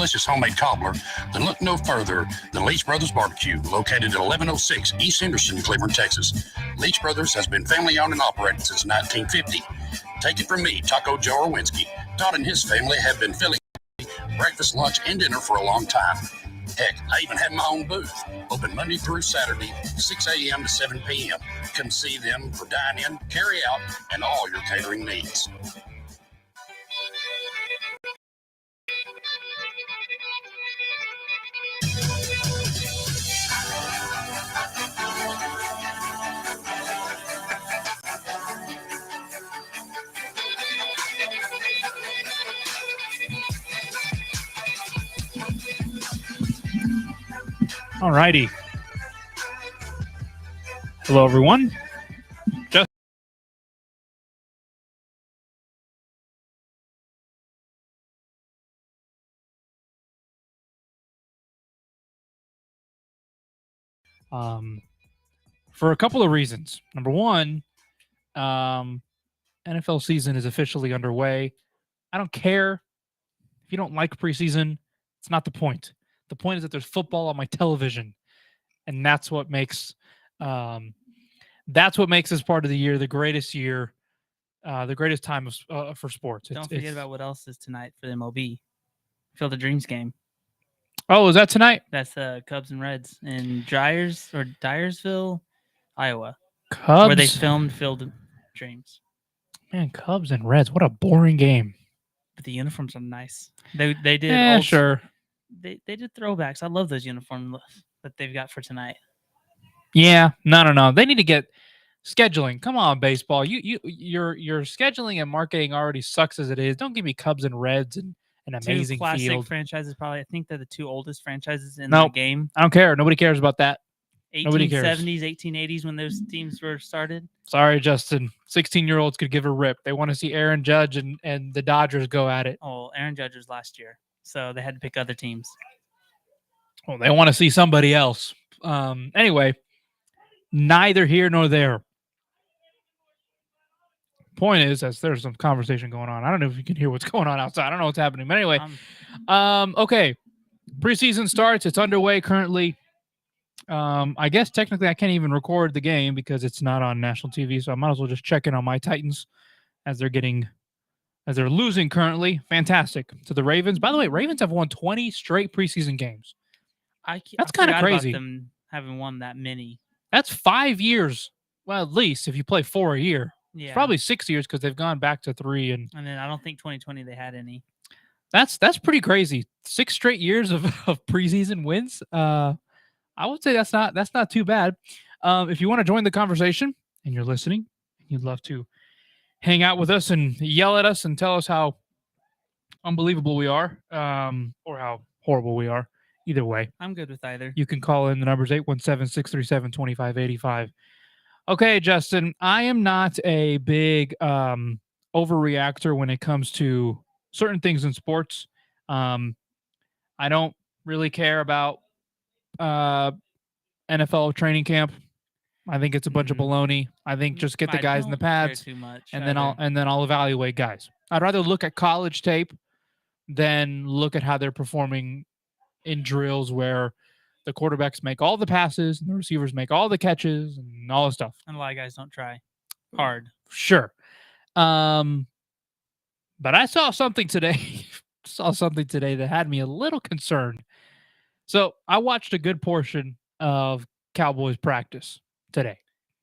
delicious homemade cobbler, then look no further than Leach Brothers Barbecue, located at 1106 East Henderson, Cleveland, Texas. Leach Brothers has been family-owned and operated since 1950. Take it from me, Taco Joe Orwinski. Todd and his family have been filling breakfast, lunch, and dinner for a long time. Heck, I even have my own booth, open Monday through Saturday, 6 a.m. to 7 p.m. Come see them for dine-in, carry-out, and all your catering needs. All righty. Hello, everyone. For a couple of reasons. Number one, NFL season is officially underway. I don't care if you don't like preseason. It's not the point. The point is that there's football on my television, and that's what makes this part of the year, the greatest time for sports. Don't forget about what else is tonight for the MLB. Field of Dreams game. Oh, is that tonight? That's Cubs and Reds in Dyersville, Iowa. Cubs, where they filmed Field of Dreams. Man, Cubs and Reds. What a boring game. But the uniforms are nice. They did. Sure. They did throwbacks. I love those uniforms that they've got for tonight. Yeah, no. They need to get scheduling. Come on, baseball. Your scheduling and marketing already sucks as it is. Don't give me Cubs and Reds and an amazing two classic field. Franchises. Probably, I think they're the two oldest franchises in the game. I don't care. Nobody cares about that. 1870s, 1880s when those teams were started. Sorry, Justin. 16-year-olds could give a rip. They want to see Aaron Judge and the Dodgers go at it. Oh, Aaron Judge was last year, so they had to pick other teams. Well, they want to see somebody else. Anyway, neither here nor there. Point is, as there's some conversation going on. I don't know if you can hear what's going on outside. I don't know what's happening. But anyway, okay. Preseason starts. It's underway currently. I guess technically I can't even record the game because it's not on national TV, so I might as well just check in on my Titans as they're losing currently. Fantastic to the Ravens. By the way, Ravens have won 20 straight preseason games. That's kind of crazy. About them having won that many. That's 5 years. Well, at least if you play 4 a year. Yeah. It's probably 6 years because they've gone back to 3 and then I don't think 2020 they had any. That's pretty crazy. 6 straight years of preseason wins. I would say that's not too bad. If you want to join the conversation and you're listening, you'd love to hang out with us and yell at us and tell us how unbelievable we are, or how horrible we are. Either way, I'm good with either. You can call in. The number's 817-637-2585. Okay, Justin, I am not a big overreactor when it comes to certain things in sports. I don't really care about NFL training camp. I think it's a bunch of baloney. I think just get the guys in the pads, and then I'll evaluate guys. I'd rather look at college tape than look at how they're performing in drills where the quarterbacks make all the passes and the receivers make all the catches and all the stuff. And a lot of guys don't try hard. Sure. But I saw something today. That had me a little concerned. So I watched a good portion of Cowboys practice today.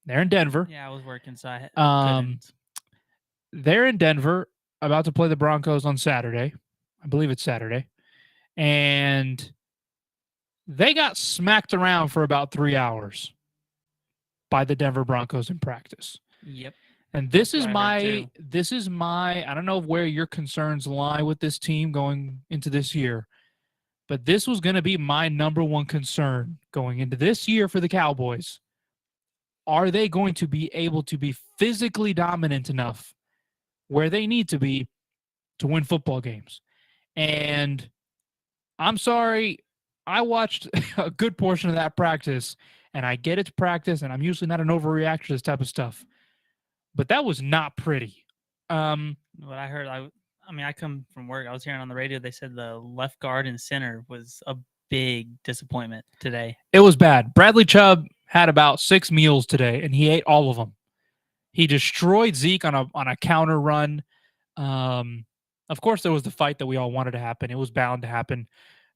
They're in Denver. Yeah, I was working, so I couldn't. They're in Denver, about to play the Broncos on Saturday. I believe it's Saturday. And they got smacked around for about 3 hours by the Denver Broncos in practice. Yep. And this is my, I don't know where your concerns lie with this team going into this year, but this was going to be my number one concern going into this year for the Cowboys. Are they going to be able to be physically dominant enough where they need to be to win football games? And I'm sorry, I watched a good portion of that practice, and I get it's practice, and I'm usually not an overreactor to this type of stuff. But that was not pretty. What I heard, I mean, I come from work. I was hearing on the radio. They said the left guard and center was a big disappointment today. It was bad. Bradley Chubb had about 6 meals today, and he ate all of them. He destroyed Zeke on a counter run. Of course, there was the fight that we all wanted to happen. It was bound to happen.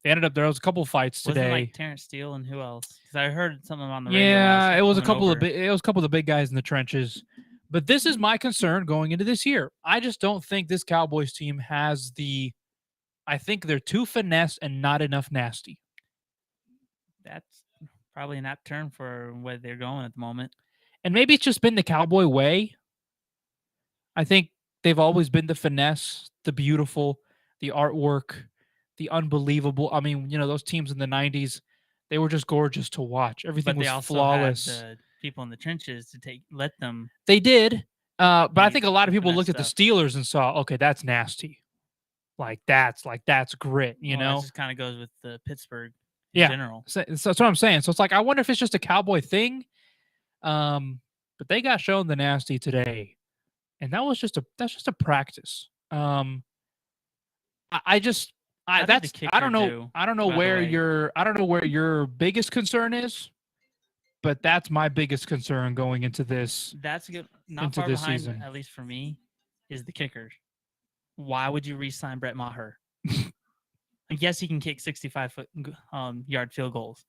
They ended up there was a couple fights today. Wasn't it like Terrence Steele and who else? Because I heard something on the radio. Yeah, it was a couple of the big guys in the trenches. But this is my concern going into this year. I just don't think this Cowboys team has I think they're too finesse and not enough nasty. That's probably an apt term for where they're going at the moment. And maybe it's just been the Cowboy way. I think they've always been the finesse, the beautiful, the artwork, the unbelievable. I mean, those teams in the 90s, they were just gorgeous to watch. Everything was flawless. Had the people in the trenches to let them. They did. But I think a lot of people looked at the stuff. Steelers and saw, okay, that's nasty. That's grit, That just kind of goes with the Pittsburgh in general. So that's what I'm saying. So it's like, I wonder if it's just a Cowboy thing. But they got shown the nasty today. And that's just a practice. I don't know where your biggest concern is, but that's my biggest concern going into this. That's good. Not far behind, season. At least for me, is the kicker. Why would you re-sign Brett Maher? I guess he can kick 65-yard field goals.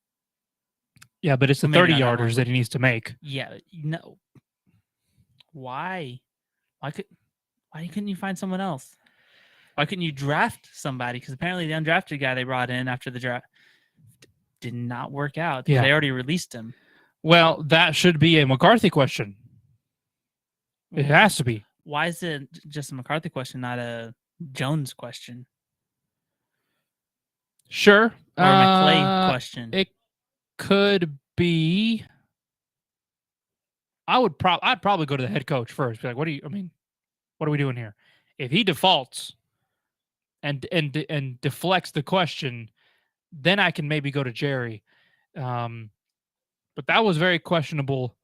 Yeah, but it's the 30-yarders that he needs to make. Yeah, no. Why? Why couldn't you find someone else? Why couldn't you draft somebody? Because apparently the undrafted guy they brought in after the draft did not work out. Yeah. They already released him. Well, that should be a McCarthy question. It has to be. Why is it just a McCarthy question, not a Jones question? Sure. Or a McClay question. It could be. I'd probably go to the head coach first. Be like, what are we doing here? If he defaults and deflects the question, then I can maybe go to Jerry. But that was very questionable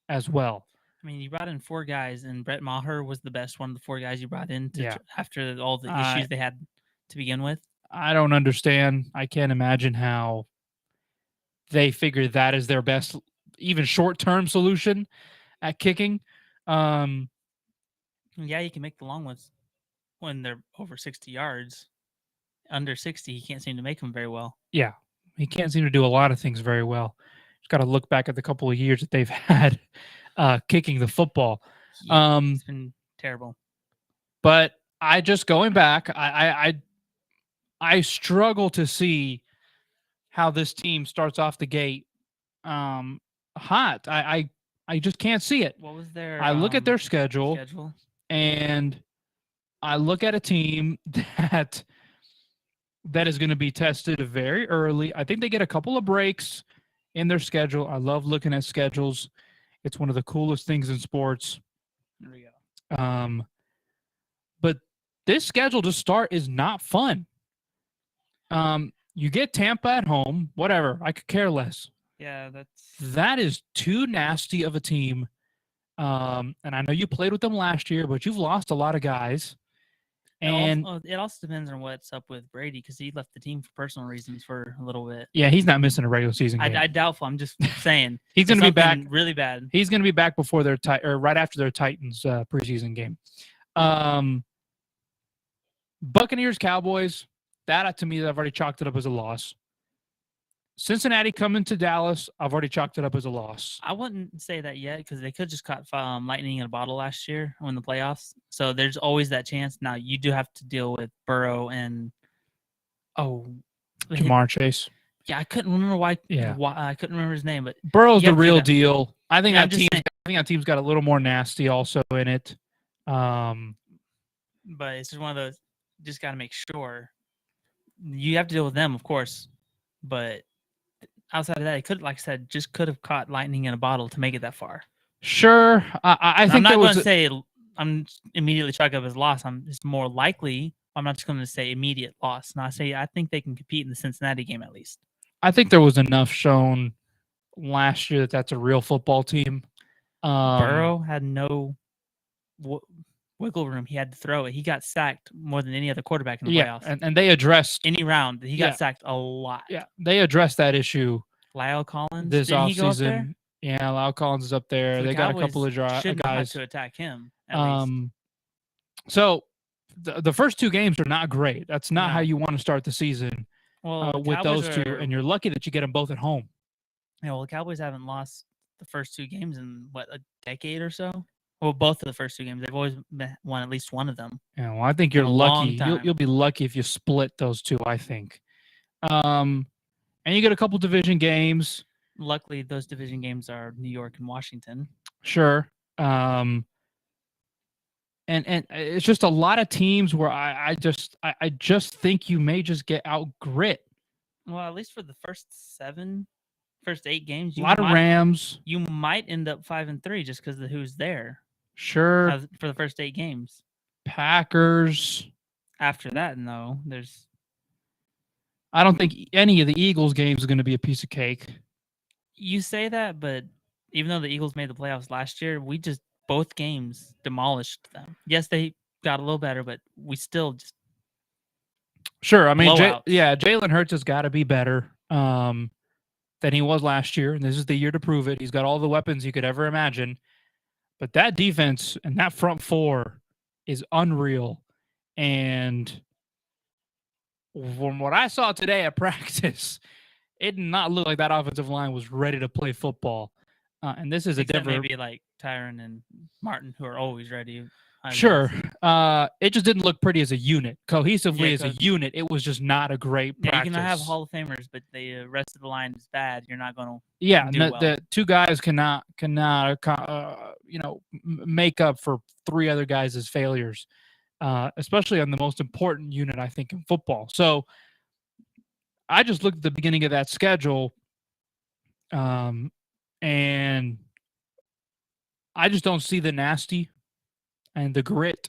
as well. I mean, you brought in 4 guys, and Brett Maher was the best one of the 4 guys you brought in after all the issues they had to begin with. I don't understand. I can't imagine how they figure that is their best, even short-term solution at kicking. Yeah, you can make the long ones when they're over 60 yards. Under 60, he can't seem to make them very well. Yeah, he can't seem to do a lot of things very well. Just got to look back at the couple of years that they've had kicking the football. Yeah, it's been terrible. But going back, I struggle to see how this team starts off the gate hot. I just can't see it. What was their? I look at their schedule, and I look at a team that is going to be tested very early. I think they get a couple of breaks in their schedule. I love looking at schedules. It's one of the coolest things in sports. There we go. But this schedule to start is not fun. You get Tampa at home, whatever. I could care less. Yeah, that is too nasty of a team. And I know you played with them last year, but you've lost a lot of guys. And it also depends on what's up with Brady, because he left the team for personal reasons for a little bit. Yeah, he's not missing a regular season game. I doubtful. I'm just saying he's going to be back really bad. He's going to be back before right after their Titans preseason game. Buccaneers, Cowboys. That to me, I've already chalked it up as a loss. Cincinnati coming to Dallas, I've already chalked it up as a loss. I wouldn't say that yet, because they could just caught lightning in a bottle last year in the playoffs. So there's always that chance. Now you do have to deal with Burrow and Jamar Chase. Yeah, I couldn't remember why I couldn't remember his name, but Burrow's the real deal. I think that team's got a little more nasty also in it. But it's just one of those. Just got to make sure. You have to deal with them, of course, but outside of that, it could, like I said, just could have caught lightning in a bottle to make it that far. Sure, I think I'm not going to say I'm immediately chalk up as loss. It's more likely. I'm not just going to say immediate loss. No, I think they can compete in the Cincinnati game at least. I think there was enough shown last year that that's a real football team. Burrow had no. wiggle room. He had to throw it. He got sacked more than any other quarterback in the Yeah, playoffs. and they addressed Any round, he Yeah. got sacked a lot. yeah, they addressed that issue Lyle Collins, this didn't he go up there? offseason. Yeah, Lyle Collins is up there. So the They got a couple Cowboys of shouldn't have had guys. to attack him, at least. So the first 2 games are not great. That's not how No. you want to start the season Well, the with Cowboys those 2, are- and you're lucky that you get them both at home. Yeah, well, the Cowboys haven't lost the first 2 games in, a decade or so? Well, both of the first 2 games. They've always won at least one of them. Yeah, well, I think you're a long lucky. time. You'll be lucky if you split those 2, I think. And you get a couple division games. Luckily, those division games are New York and Washington. Sure. And it's just a lot of teams where I just think you may just get out grit. Well, at least for the first 8 games, A lot of Rams. You might end up 5-3 just because of who's there. Sure. For the first 8 games. Packers. After that, no, I don't think any of the Eagles games are going to be a piece of cake. You say that, but even though the Eagles made the playoffs last year, both games demolished them. Yes, they got a little better, but we still just Sure. I mean, blowouts. Jalen Hurts has got to be better than he was last year, and this is the year to prove it. He's got all the weapons you could ever imagine. But that defense and that front 4 is unreal. And from what I saw today at practice, it did not look like that offensive line was ready to play football. And this is Except a Denver. maybe like Tyron and Martin, who are always ready. Sure. It just didn't look pretty as a unit. Cohesively as a 'cause- unit, it was just not a great practice. You can have Hall of Famers, but the rest of the line is bad. You're not going to. Yeah, do the 2 guys cannot make up for 3 other guys' failures, especially on the most important unit, I think, in football. So I just looked at the beginning of that schedule, and I just don't see the nasty and the grit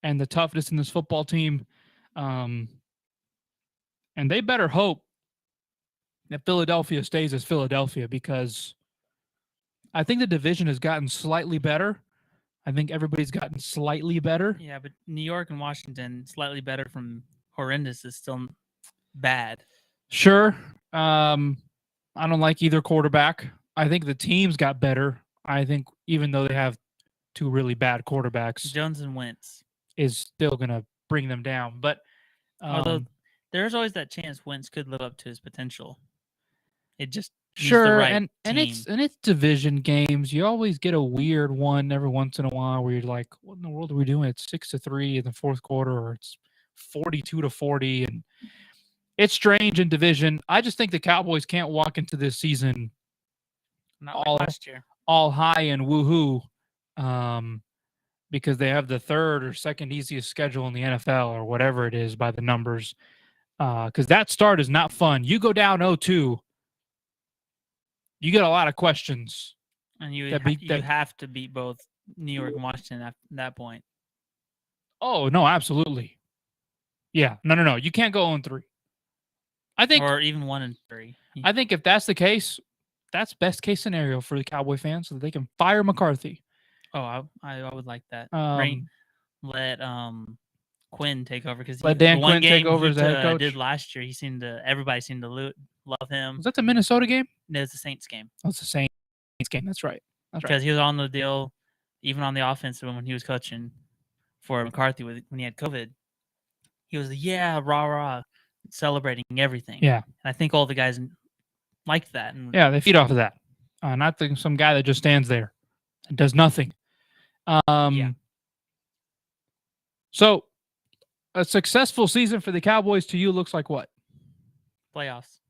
and the toughness in this football team. And they better hope that Philadelphia stays as Philadelphia, because I think the division has gotten slightly better. I think everybody's gotten slightly better. Yeah, but New York and Washington, slightly better from horrendous, is still bad. Sure. I don't like either quarterback. I think the teams got better. I think even though they have 2 really bad quarterbacks, Jones and Wentz is still going to bring them down. But although there's always that chance Wentz could live up to his potential. It just needs sure, the right and team. it's division games. You always get a weird one every once in a while where you're like, "What in the world are we doing?" It's 6-3 in the 4th quarter, or it's 42-40, and it's strange in division. I just think the Cowboys can't walk into this season Not like last year. all high and woohoo, because they have the 3rd or 2nd easiest schedule in the NFL, or whatever it is by the numbers. Because that start is not fun. You go down 0-2. You get a lot of questions. And you that- have to beat both New York and Washington at that point. Oh, no, absolutely. Yeah. No. You can't go 0-3. I think, Or even 1-3. I think if that's the case, that's best case scenario for the Cowboy fans, so that they can fire McCarthy. Oh, I would like that. Let Quinn take over, because Let Dan Quinn take over as the head coach. Did last year. Everybody seemed to love him. Was that the Minnesota game? No, it's the Saints game. Oh, it's the Saints game. That's right. Because he was on the deal, even on the offense when he was coaching for McCarthy when he had COVID. He was rah, celebrating everything. Yeah. And I think all the guys liked that. And Yeah, they feed off of that. Not some guy that just stands there and does nothing. So a successful season for the Cowboys to you looks like what? playoffs,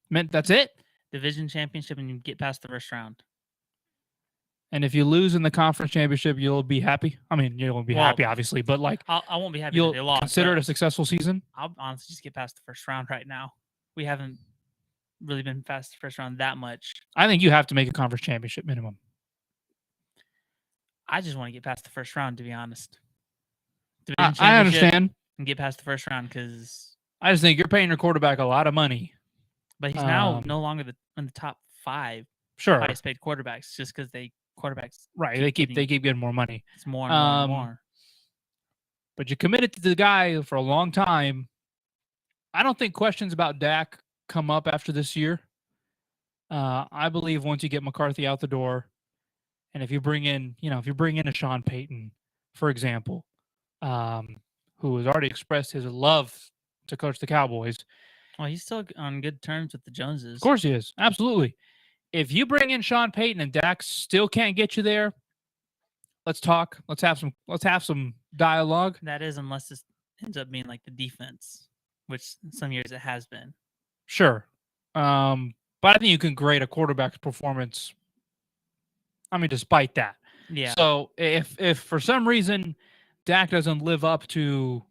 Meant that's it? division championship, and you get past the first round. And if you lose in the conference championship, you'll be happy? I mean, you won't be happy, obviously, but like I won't be happy that they you'll lost. consider it but a successful season? I'll honestly just get past the first round right now. We haven't really been past the first round that much. I think you have to make a conference championship minimum. I just want to get past the first round, to be honest. I understand. And get past the first round, because I just think you're paying your quarterback a lot of money. but he's now no longer in the top 5 Sure. highest paid quarterbacks, just because they quarterbacks. Right. They keep getting more money. It's more and more and more. But you committed to the guy for a long time. I don't think questions about Dak come up after this year. I believe once you get McCarthy out the door, and if you bring in a Sean Payton, for example, who has already expressed his love to coach the Cowboys. Well, he's still on good terms with the Joneses. Of course he is. Absolutely. If you bring in Sean Payton and Dak still can't get you there, let's talk. Let's have some dialogue. That is, unless this ends up being like the defense, which some years it has been. Sure. But I think you can grade a quarterback's performance. I mean, despite that. Yeah. So if for some reason Dak doesn't live up to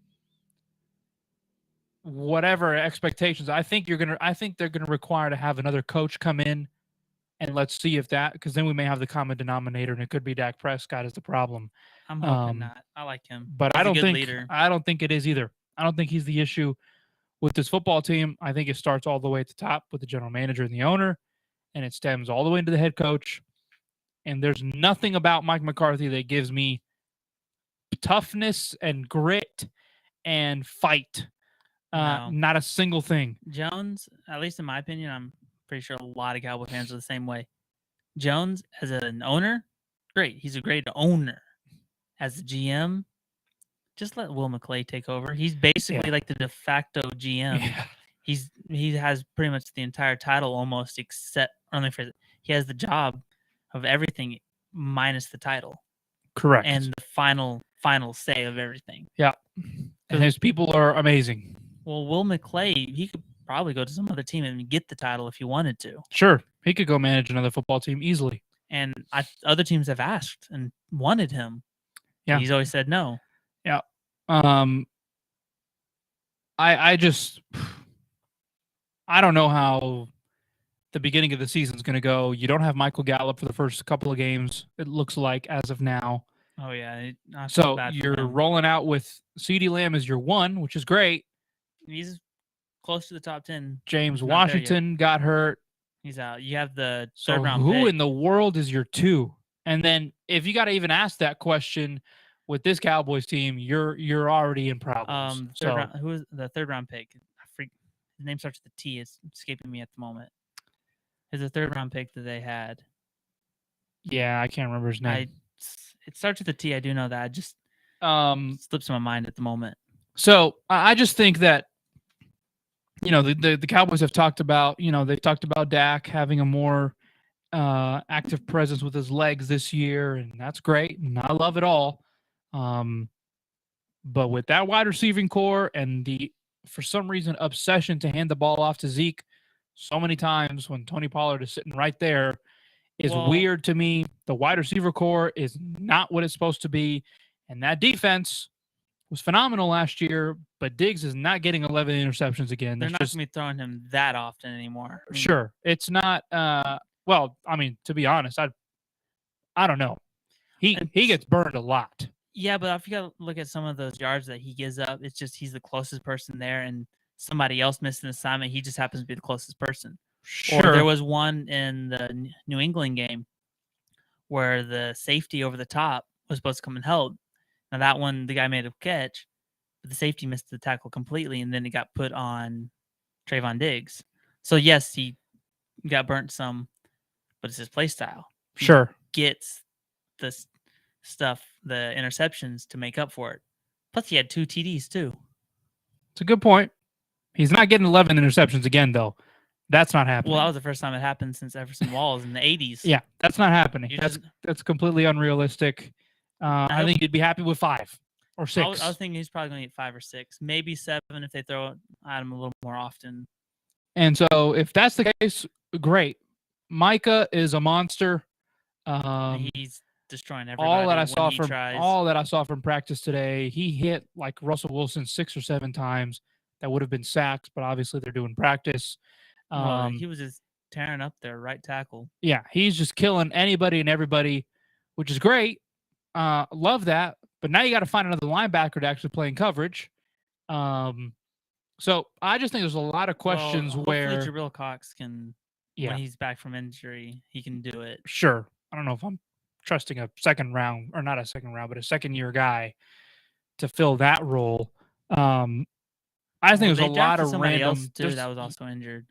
whatever expectations, I think they're gonna require to have another coach come in, and let's see if that, because then we may have the common denominator, and it could be Dak Prescott is the problem. I'm hoping not. I like him, but he's I don't a good think leader. I don't think it is either. I don't think he's the issue with this football team. I think it starts all the way at the top with the general manager and the owner, and it stems all the way into the head coach. And there's nothing about Mike McCarthy that gives me toughness and grit and fight. No. Not a single thing. Jones, at least in my opinion, I'm pretty sure a lot of Cowboy fans are the same way. Jones, as an owner, great. He's a great owner. As a GM, just let Will McClay take over. He's basically like the de facto GM. Yeah. He has pretty much the entire title almost, except he has the job of everything minus the title. Correct. And the final say of everything. Yeah. And his people are amazing. Well, Will McClay, he could probably go to some other team and get the title if he wanted to. Sure. He could go manage another football team easily. And other teams have asked and wanted him. Yeah. He's always said no. Yeah. I don't know how the beginning of the season is going to go. You don't have Michael Gallup for the first couple of games, it looks like, as of now. Oh, yeah. So you're rolling out with CeeDee Lamb as your one, which is great. He's close to the top 10. James Washington got hurt. He's out. You have the third round who pick. in the world is your two? And then if you got to even ask that question with this Cowboys team, you're already in problems. Who is the third round pick? His name starts with a T. It's escaping me at the moment. Is the third round pick that they had? Yeah, I can't remember his name. It starts with a T. I do know that. It just slips my mind at the moment. So I just think that, the Cowboys have talked about, they've talked about Dak having a more active presence with his legs this year, and that's great, and I love it all. But with that wide receiving core and the, for some reason, obsession to hand the ball off to Zeke so many times when Tony Pollard is sitting right there is weird to me. The wide receiver core is not what it's supposed to be, and that defense was phenomenal last year, but Diggs is not getting 11 interceptions again. They're not going to be throwing him that often anymore. Sure. It's not to be honest, I don't know. He gets burned a lot. Yeah, but if you got to look at some of those yards that he gives up, it's just he's the closest person there, and somebody else missed an assignment. He just happens to be the closest person. Sure. Or there was one in the New England game where the safety over the top was supposed to come and help. Now that one, the guy made a catch, but the safety missed the tackle completely, and then it got put on Trayvon Diggs. So yes, he got burnt some, but it's his play style. Sure. He gets the stuff, the interceptions to make up for it. Plus, he had 2 TDs too. It's a good point. He's not getting 11 interceptions again, though. That's not happening. Well, that was the first time it happened since Everson Walls in the 80s. Yeah, that's not happening. That's completely unrealistic. I think you'd be happy with 5 or 6. I was thinking he's probably going to get 5 or 6, maybe 7 if they throw it at him a little more often. And so, if that's the case, great. Micah is a monster. He's destroying everybody. All that I saw from practice today, he hit like Russell Wilson 6 or 7 times. That would have been sacks, but obviously they're doing practice. He was just tearing up their right tackle. Yeah, he's just killing anybody and everybody, which is great. Love that. But now you got to find another linebacker to actually play in coverage. So I just think there's a lot of questions where Jabril Cox can, when he's back from injury, he can do it. Sure. I don't know if I'm trusting a second round, or not a second round, but a second-year guy to fill that role. I think there's a lot of somebody else random. too that was also injured.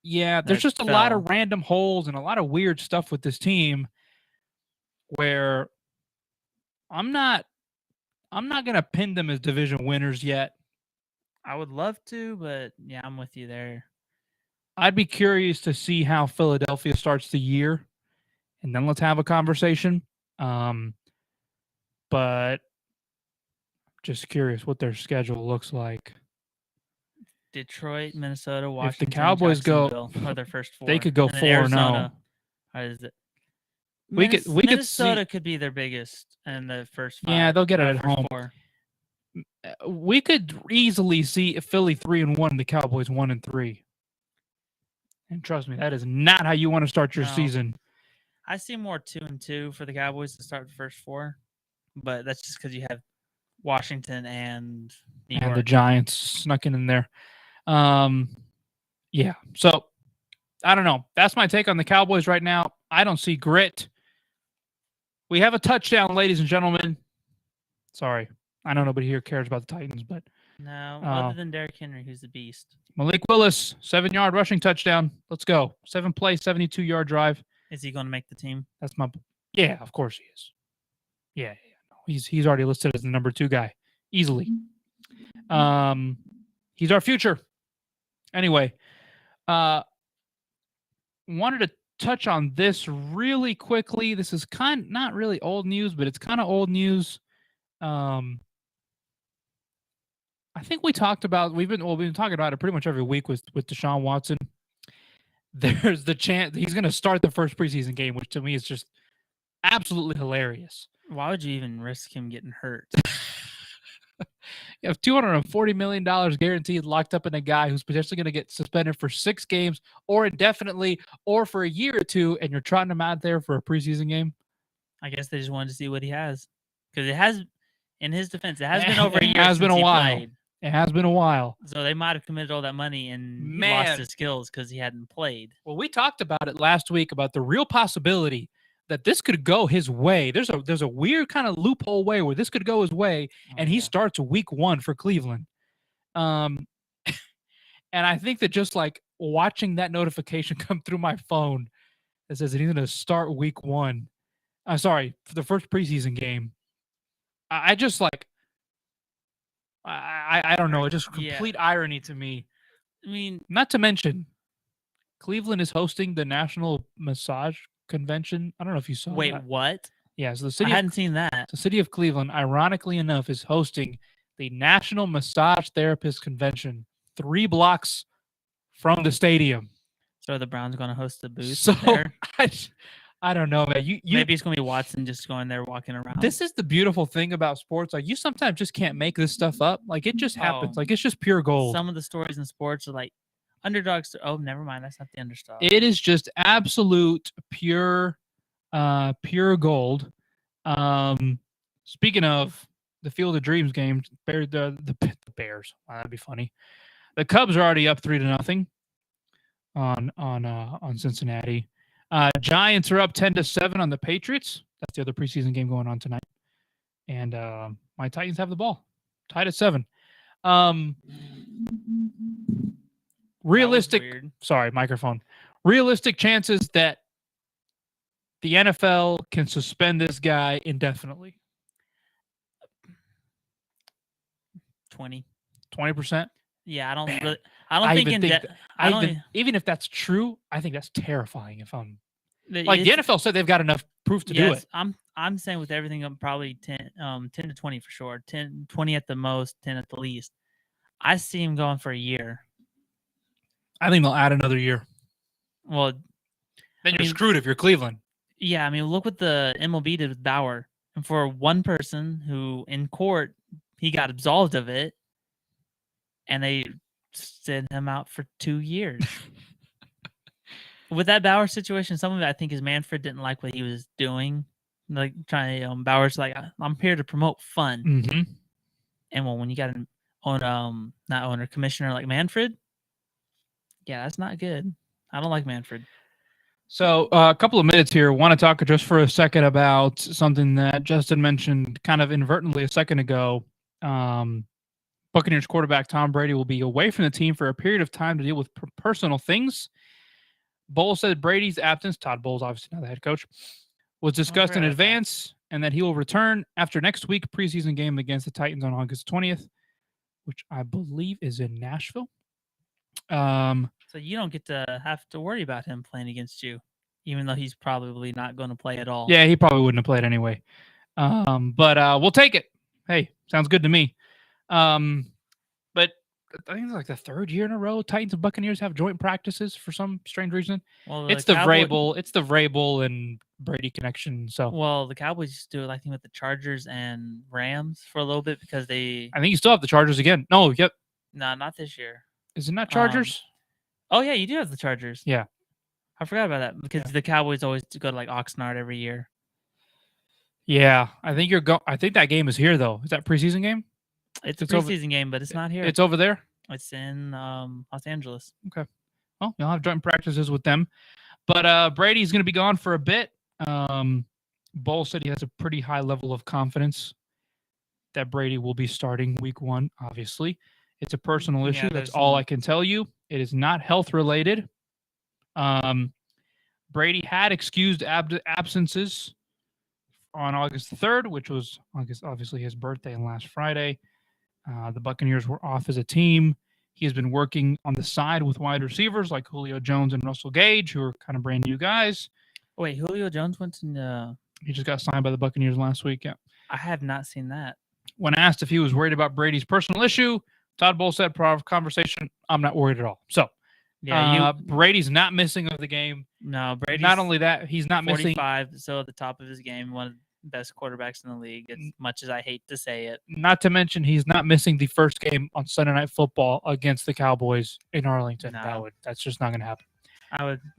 Yeah, there's just a lot of random holes and a lot of weird stuff with this team where I'm not gonna pin them as division winners yet. I would love to, but yeah, I'm with you there. I'd be curious to see how Philadelphia starts the year, and then let's have a conversation. But just curious what their schedule looks like. Detroit, Minnesota, Washington, if the Cowboys go, are their first 4. they could go 4-0. How is it? Minnesota could be their biggest in the first 5. Yeah, they'll get it at home. 4. We could easily see Philly 3-1, the Cowboys 1-3. And trust me, that is not how you want to start your season. I see more 2-2 for the Cowboys to start the first 4, but that's just because you have Washington and New York. And the Giants snuck in there. Yeah. So I don't know. That's my take on the Cowboys right now. I don't see grit. We have a touchdown, ladies and gentlemen. Sorry. I know nobody here cares about the Titans, but no, other than Derrick Henry, who's the beast. Malik Willis, 7-yard rushing touchdown. Let's go. 7-play, 72-yard drive. Is he going to make the team? That's my. Yeah, of course he is. Yeah. He's already listed as the number 2 guy easily. He's our future. Anyway, wanted to touch on this really quickly. This is not really old news, but it's kind of old news. I think we've been talking about it pretty much every week with Deshaun Watson. There's the chance he's going to start the first preseason game, which to me is just absolutely hilarious. Why would you even risk him getting hurt? You have $240 million guaranteed locked up in a guy who's potentially going to get suspended for 6 games or indefinitely or for a year or 2, and you're trotting him out there for a preseason game? I guess they just wanted to see what he has. Because it has, in his defense, it has been over a year. It has been a while. Played. It has been a while. So they might have committed all that money and he lost his skills because he hadn't played. Well, we talked about it last week about the real possibility that this could go his way. There's a weird kind of loophole way where this could go his way, and he starts week 1 for Cleveland. And I think that just like watching that notification come through my phone that says that he's going to start week 1. For the first preseason game. I just like, I don't know. It's just complete irony to me. I mean, not to mention, Cleveland is hosting the National Massage Convention. I don't know if you saw that. Wait, what? Yeah, so the city. I hadn't seen that. The city of Cleveland, ironically enough, is hosting the National Massage Therapist Convention 3 blocks from the stadium. So are the Browns going to host the booth? So there? I don't know, man. Maybe it's going to be Watson just going there walking around. This is the beautiful thing about sports. Like, you sometimes just can't make this stuff up. Like, it just happens. Like, it's just pure gold. Some of the stories in sports are like underdogs. Oh, never mind. That's not the underdog. It is just absolute pure gold. Speaking of the Field of Dreams game, the Bears. Wow, that'd be funny. The Cubs are already up 3-0 on Cincinnati. Giants are up 10-7 on the Patriots. That's the other preseason game going on tonight. And my Titans have the ball, tied at 7. Realistic chances that the NFL can suspend this guy indefinitely. 20%. Yeah, even if that's true, I think that's terrifying. If I'm like, the NFL said they've got enough proof to do it. I'm saying with everything, I'm probably 10 to 20 for sure. 20 at the most, 10 at the least. I see him going for a year. I think they'll add another year. Well, then you're screwed if you're Cleveland. Yeah, I mean, look what the MLB did with Bauer. And for one person who in court, he got absolved of it, and they sent him out for 2 years. With that Bauer situation, some of it I think is Manfred didn't like what he was doing. Like, Bauer's like, I'm here to promote fun. Mm-hmm. And when you got commissioner like Manfred, yeah, that's not good. I don't like Manfred. So a couple of minutes here. Want to talk just for a second about something that Justin mentioned kind of inadvertently a second ago. Buccaneers quarterback Tom Brady will be away from the team for a period of time to deal with personal things. Bowles said Brady's absence, Todd Bowles, obviously not the head coach, was discussed in advance and that he will return after next week preseason game against the Titans on August 20th, which I believe is in Nashville. So you don't get to have to worry about him playing against you, even though he's probably not going to play at all. Yeah, he probably wouldn't have played anyway. But we'll take it. Hey, sounds good to me. But I think it's like the third year in a row Titans and Buccaneers have joint practices for some strange reason. Well, It's the Vrabel and Brady connection. So the Cowboys used to do it, I think, with the Chargers and Rams for a little bit because they. I think you still have the Chargers again. No, yep. No, not this year. Is it not Chargers? Oh yeah, you do have the Chargers. Yeah, I forgot about that because the Cowboys always go to like Oxnard every year. Yeah, I think I think that game is here though. Is that preseason game? It's a preseason game, but it's not here. It's over there. It's in Los Angeles. Okay. Well, you'll have joint practices with them. But Brady's going to be gone for a bit. Bowles said he has a pretty high level of confidence that Brady will be starting week 1, obviously. It's a personal issue. That's all I can tell you. It is not health related. Brady had excused absences on August 3rd, which was obviously his birthday and last Friday. The Buccaneers were off as a team. He has been working on the side with wide receivers like Julio Jones and Russell Gage, who are kind of brand new guys. Wait, Julio Jones went to... He just got signed by the Buccaneers last week. Yeah. I have not seen that. When asked if he was worried about Brady's personal issue, Todd Bowles said, "Part of conversation, I'm not worried at all." So, Brady's not missing of the game. No, Brady's not only that, he's not 45, so at the top of his game, one of the best quarterbacks in the league, as much as I hate to say it. Not to mention, he's not missing the first game on Sunday Night Football against the Cowboys in Arlington. No. That's just not going to happen.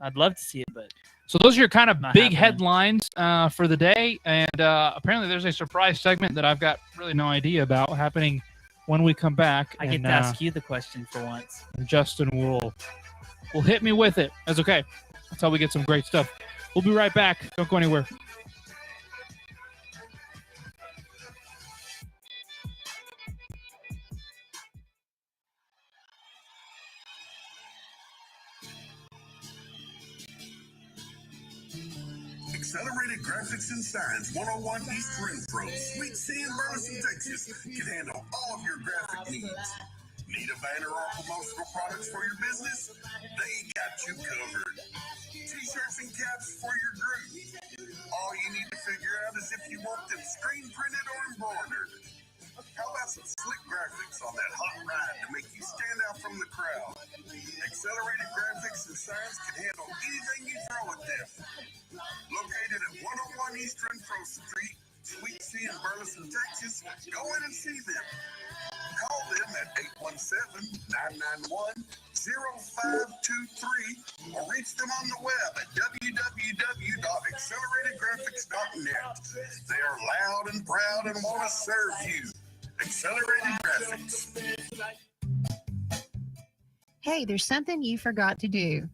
I'd love to see it, but so those are your kind of big happening. headlines for the day, and apparently there's a surprise segment that I've got really no idea about happening when we come back. I get to ask you the question for once. Justin will hit me with it. That's okay. That's how we get some great stuff. We'll be right back. Don't go anywhere. Accelerated Graphics and Signs, 101 East Renfro, Sweet C in Burleson, Texas, can handle all of your graphic needs. Need a banner or promotional products for your business? They got you covered. T-shirts and caps for your group. All you need to figure out is if you want them screen printed or embroidered. How about some slick graphics on that hot ride to make you stand out from the crowd? Accelerated Graphics and Signs can handle anything you throw at them. Located at 101 East Renfro Street, Sweet C in Burleson, Texas, go in and see them. Call them at 817-991-0523 or reach them on the web at www.acceleratedgraphics.net. They are loud and proud and want to serve you. Accelerated Graphics. Hey, there's something you forgot to do.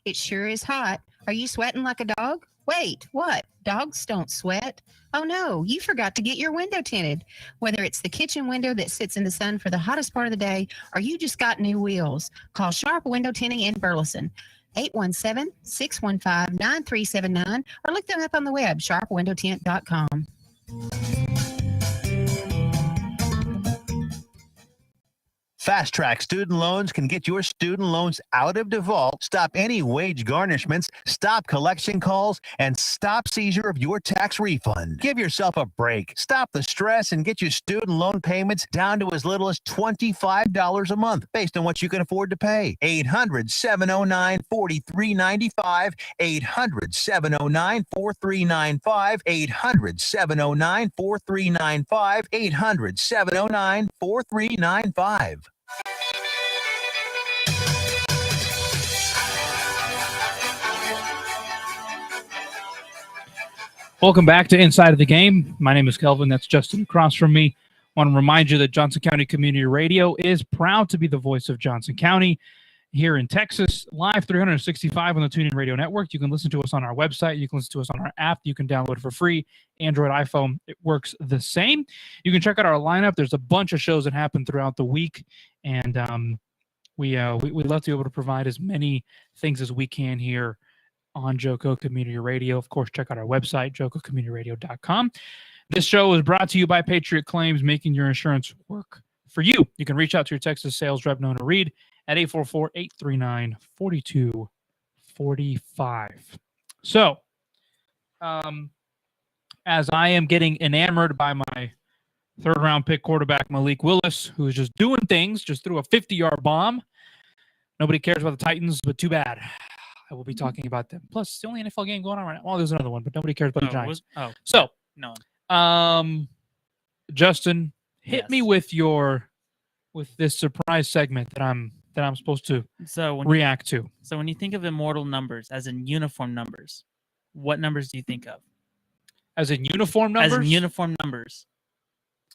It sure is hot. Are you sweating like a dog? Wait, what? Dogs don't sweat. Oh no, you forgot to get your window tinted. Whether it's the kitchen window that sits in the sun for the hottest part of the day, or you just got new wheels, call Sharp Window Tinting in Burleson. 817-615-9379, or look them up on the web, sharpwindowtint.com. Fast Track Student Loans can get your student loans out of default, stop any wage garnishments, stop collection calls, and stop seizure of your tax refund. Give yourself a break. Stop the stress and get your student loan payments down to as little as $25 a month based on what you can afford to pay. 800-709-4395, 800-709-4395, 800-709-4395, 800-709-4395. Welcome back to Inside of the Game. My name is Kelvin. That's Justin across from me. I want to remind you that Johnson County Community Radio is proud to be the voice of Johnson County. here in Texas, live 365 on the TuneIn Radio Network. You can listen to us on our website. You can listen to us on our app. You can download it for free. Android, iPhone, it works the same. You can check out our lineup. There's a bunch of shows that happen throughout the week, and we love to be able to provide as many things as we can here on Joco Community Radio. Of course, check out our website, jococommunityradio.com. This show is brought to you by Patriot Claims, making your insurance work for you. You can reach out to your Texas sales rep, Nona Reed, at 844-839-4245. So, as I am getting enamored by my third-round pick quarterback, Malik Willis, who is just doing things, just threw a 50-yard bomb. Nobody cares about the Titans, but too bad. I will be talking about them. Plus, it's the only NFL game going on right now. Well, there's another one, but nobody cares about the Giants. So, no. Justin, hit me Yes. with this surprise segment that I'm supposed to So when react to. So when you think of immortal numbers, as in uniform numbers, what numbers do you think of? As in uniform numbers? As in uniform numbers.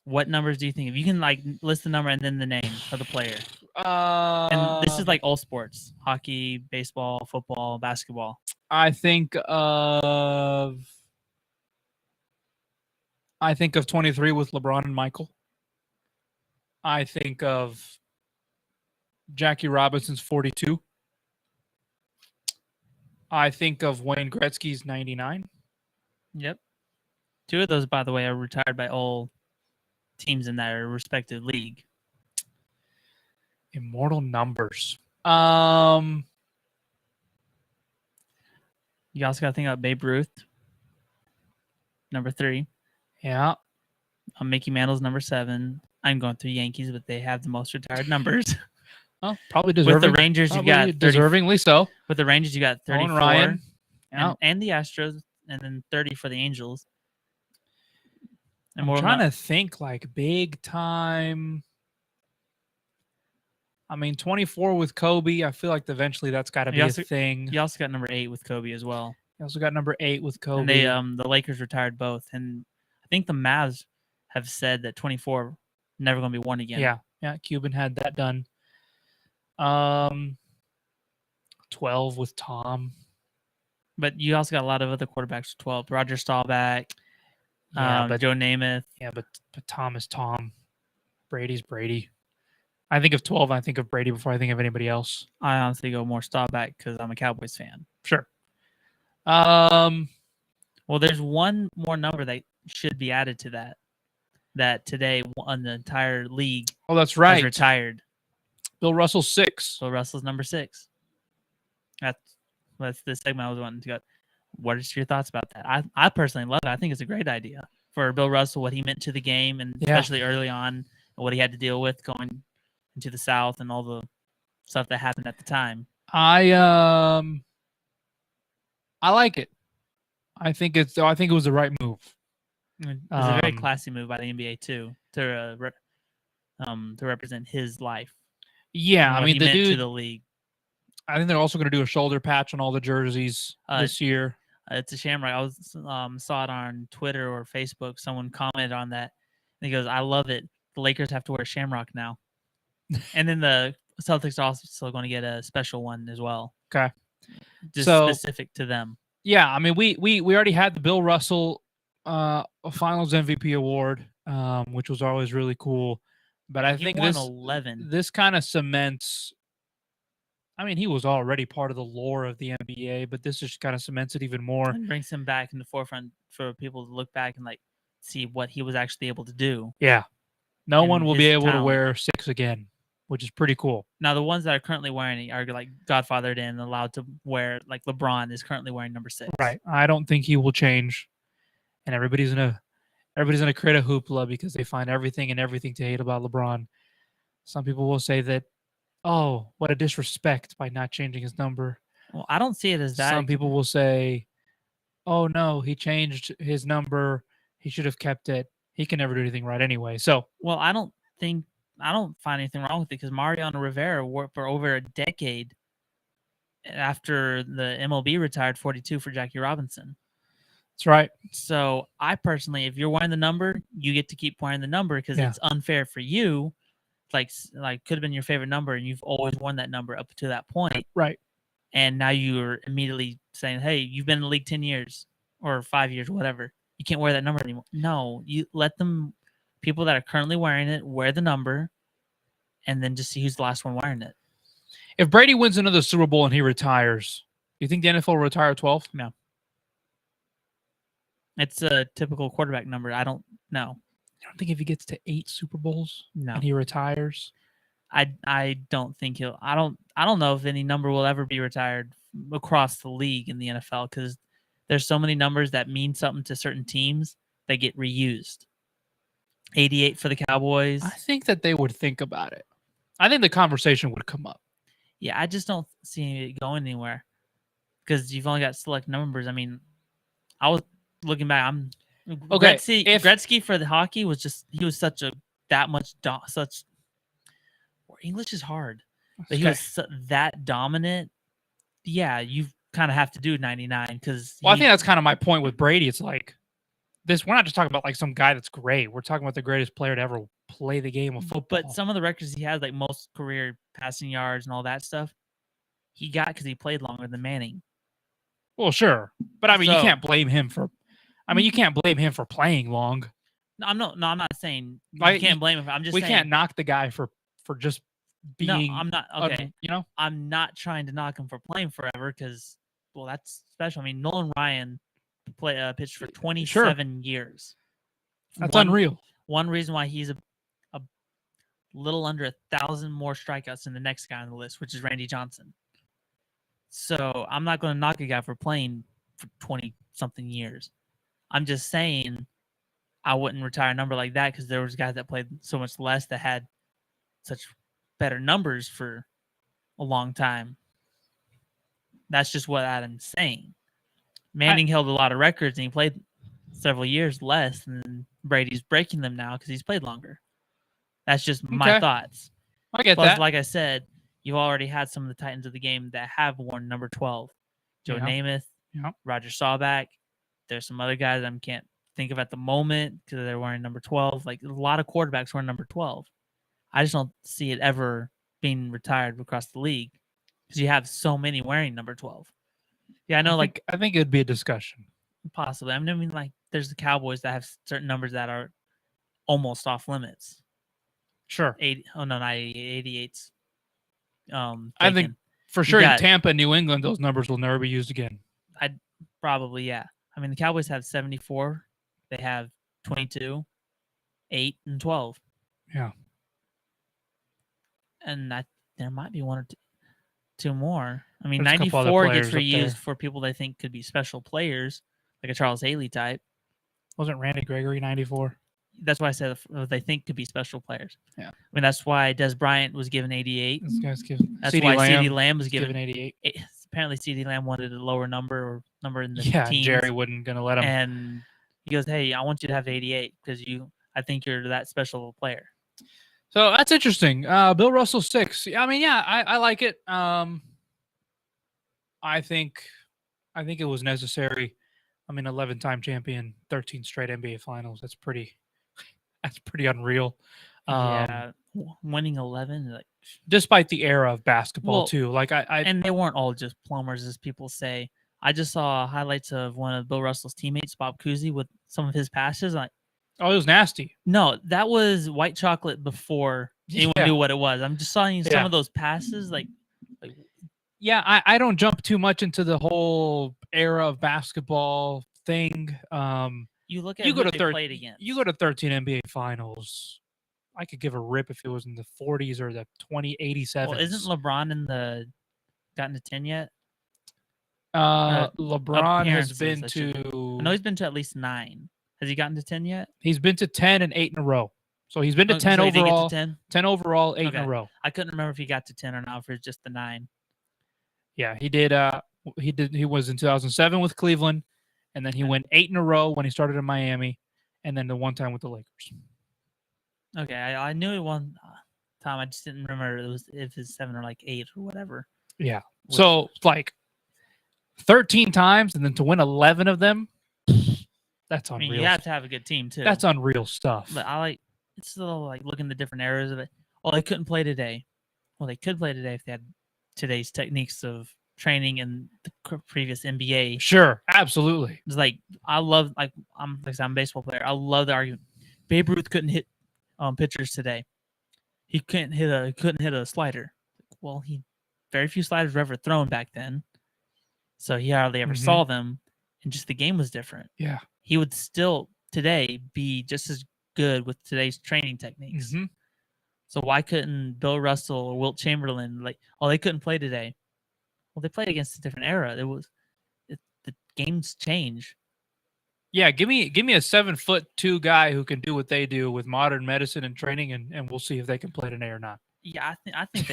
What numbers do you think of? You can list the number and then the name of the player. And this is like all sports: hockey, baseball, football, basketball. I think of 23 with LeBron and Michael. I think of Jackie Robinson's 42. I think of Wayne Gretzky's 99. Yep. Two of those, by the way, are retired by all teams in their respective league. Immortal numbers. You also got to think about Babe Ruth, number 3. Yeah. Mickey Mantle's number 7. I'm going through Yankees, but they have the most retired numbers. Well, probably deserving. With the Rangers, you got 30, deservingly so. With the Rangers, you got 34. Owen Ryan. Yeah. And the Astros, and then 30 for the Angels. And I'm trying to think like big time. I mean, 24 with Kobe. I feel like eventually that's got to be a thing. You also got number 8 with Kobe as well. You also got number 8 with Kobe. And they, the Lakers retired both, and I think the Mavs have said that 24 never going to be won again. Yeah. Cuban had that done. 12 with Tom. But you also got a lot of other quarterbacks with 12. Roger Staubach, Joe Namath. Yeah, but Tom is Tom. Brady's Brady. I think of 12, I think of Brady before I think of anybody else. I honestly go more Staubach because I'm a Cowboys fan. Sure. Well, there's one more number that should be added to that today on the entire league. Oh, that's right. Is retired. Bill Russell 6. Bill Russell's number 6. That's the segment I was wanting to go. What is your thoughts about that? I personally love it. I think it's a great idea for Bill Russell, what he meant to the game, and especially early on, and what he had to deal with going into the South and all the stuff that happened at the time. I like it. I think it was the right move. It was a very classy move by the NBA too to represent his life. Yeah, I mean the dude to the league. I think they're also going to do a shoulder patch on all the jerseys this year. It's a shamrock. I was saw it on Twitter or Facebook. Someone commented on that, and he goes, "I love it. The Lakers have to wear a shamrock now." And then the Celtics are also going to get a special one as well. Okay, just specific to them. Yeah, I mean we already had the Bill Russell Finals MVP award, which was always really cool. But I think won 11. This kind of cements. I mean, he was already part of the lore of the NBA, but this just kind of cements it even more. And brings him back in the forefront for people to look back and see what he was actually able to do. Yeah. No one will be able to wear 6 again, which is pretty cool. Now, the ones that are currently wearing it are godfathered in and allowed to wear, like LeBron is currently wearing number 6. Right. I don't think he will change. And everybody's gonna create a hoopla because they find everything to hate about LeBron. Some people will say that, oh, what a disrespect by not changing his number. Well, I don't see it as that. Some people will say, oh, no, he changed his number. He should have kept it. He can never do anything right anyway. So, well, I don't find anything wrong with it because Mariano Rivera worked for over a decade after the MLB retired 42 for Jackie Robinson. That's right. So I personally, if you're wearing the number, you get to keep wearing the number because it's unfair for you could have been your favorite number, and you've always worn that number up to that point. Right. And now you're immediately saying, "Hey, you've been in the league 10 years or 5 years, whatever. You can't wear that number anymore." No, you let them. People that are currently wearing it wear the number, and then just see who's the last one wearing it. If Brady wins another Super Bowl and he retires, do you think the NFL will retire 12? No. It's a typical quarterback number. I don't know. I don't think if he gets to 8 Super Bowls No. and he retires. I don't think he'll. I don't know if any number will ever be retired across the league in the NFL, because there's so many numbers that mean something to certain teams that get reused. 88 for the Cowboys. I think that they would think about it. I think the conversation would come up. Yeah, I just don't see it going anywhere, because you've only got select numbers. I mean, I was looking back. Okay, Gretzky for the hockey was just, he was such English is hard, but he was that dominant. Yeah, you kind of have to do 99 because. Well, I think that's kind of my point with Brady. It's like this. We're not just talking about like some guy that's great. We're talking about the greatest player to ever play the game of football. But some of the records he has, like most career passing yards and all that stuff, he got because he played longer than Manning. Well, sure, but I mean, you So- can't blame him for. I mean, you can't blame him for playing long. No, I'm not saying you Like, can't blame him. I'm just We saying, can't knock the guy for just being. No, I'm not. Okay, you know. I'm not trying to knock him for playing forever because, well, that's special. I mean, Nolan Ryan pitched for 27 years. That's unreal. One reason why he's a little under 1,000 more strikeouts than the next guy on the list, which is Randy Johnson. So I'm not going to knock a guy for playing for 20-something years. I'm just saying I wouldn't retire a number like that because there was guys that played so much less that had such better numbers for a long time. That's just what I'm saying. Manning held a lot of records and he played several years less, and Brady's breaking them now because he's played longer. That's just my thoughts. I get Plus, that. like I said, you've already had some of the Titans of the game that have worn number 12. Joe Namath, Roger Staubach. There's some other guys I can't think of at the moment because they're wearing number 12. Like, a lot of quarterbacks wearing number 12. I just don't see it ever being retired across the league because you have so many wearing number 12. Yeah, I know. I think it'd be a discussion. Possibly. I mean, like, there's the Cowboys that have certain numbers that are almost off limits. Sure. 88's. I think for sure in Tampa, New England, those numbers will never be used again. Probably, yeah. I mean, the Cowboys have 74. They have 22, 8, and 12. Yeah. And there might be one or two more. I mean, There's a couple other 94 gets players up there. reused for people they think could be special players, like a Charles Haley type. Wasn't Randy Gregory 94? That's why I said they think could be special players. Yeah. I mean, that's why Des Bryant was given 88. This guy's given. That's why CeeDee Lamb was given 88. Apparently, CeeDee Lamb wanted a lower number in the teens. Jerry wasn't going to let him. And he goes, "Hey, I want you to have 88 because I think you're that special of a player." So that's interesting. Bill Russell 6. I mean, yeah, I like it. I think it was necessary. I mean, 11-time champion, 13 straight NBA finals. That's pretty unreal. Yeah, winning 11, like, despite the era of basketball too. Like and they weren't all just plumbers, as people say. I just saw highlights of one of Bill Russell's teammates, Bob Cousy, with some of his passes. Like, oh, it was nasty. No, that was white chocolate before anyone knew what it was. I'm just saying some of those passes, like yeah, I don't jump too much into the whole era of basketball thing. You look at who they played against. You go to 13 NBA finals. I could give a rip if it was in the 40s or the 87s. Well, isn't LeBron gotten to 10 yet? LeBron has been to. I know he's been to at least 9. Has he gotten to 10 yet? He's been to 10 and 8 in a row. So he's been to 10 so overall. 10? 10 overall, 8 in a row. I couldn't remember if he got to 10 or not, if it's just the 9. Yeah, he did. He was in 2007 with Cleveland, and then he went 8 in a row when he started in Miami, and then the one time with the Lakers. Okay, I knew it one time. I just didn't remember if it's 7 or like 8 or whatever. Yeah. So like 13 times, and then to win 11 of them, that's unreal. I mean, you have to have a good team too. That's unreal stuff. But it's still like looking at the different eras of it. Well, they couldn't play today. Well, they could play today if they had today's techniques of training in the previous NBA. Sure, absolutely. It's like I'm like I said, I'm a baseball player. I love the argument. Babe Ruth couldn't hit pitchers today. He couldn't hit a slider. Well, very few sliders were ever thrown back then, so he hardly ever saw them, and just the game was different. Yeah. He would still today be just as good with today's training techniques. So why couldn't Bill Russell or Wilt Chamberlain they couldn't play today? Well, they played against a different era. The games change. Yeah, give me a 7'2" guy who can do what they do with modern medicine and training, and we'll see if they can play today or not. Yeah, I think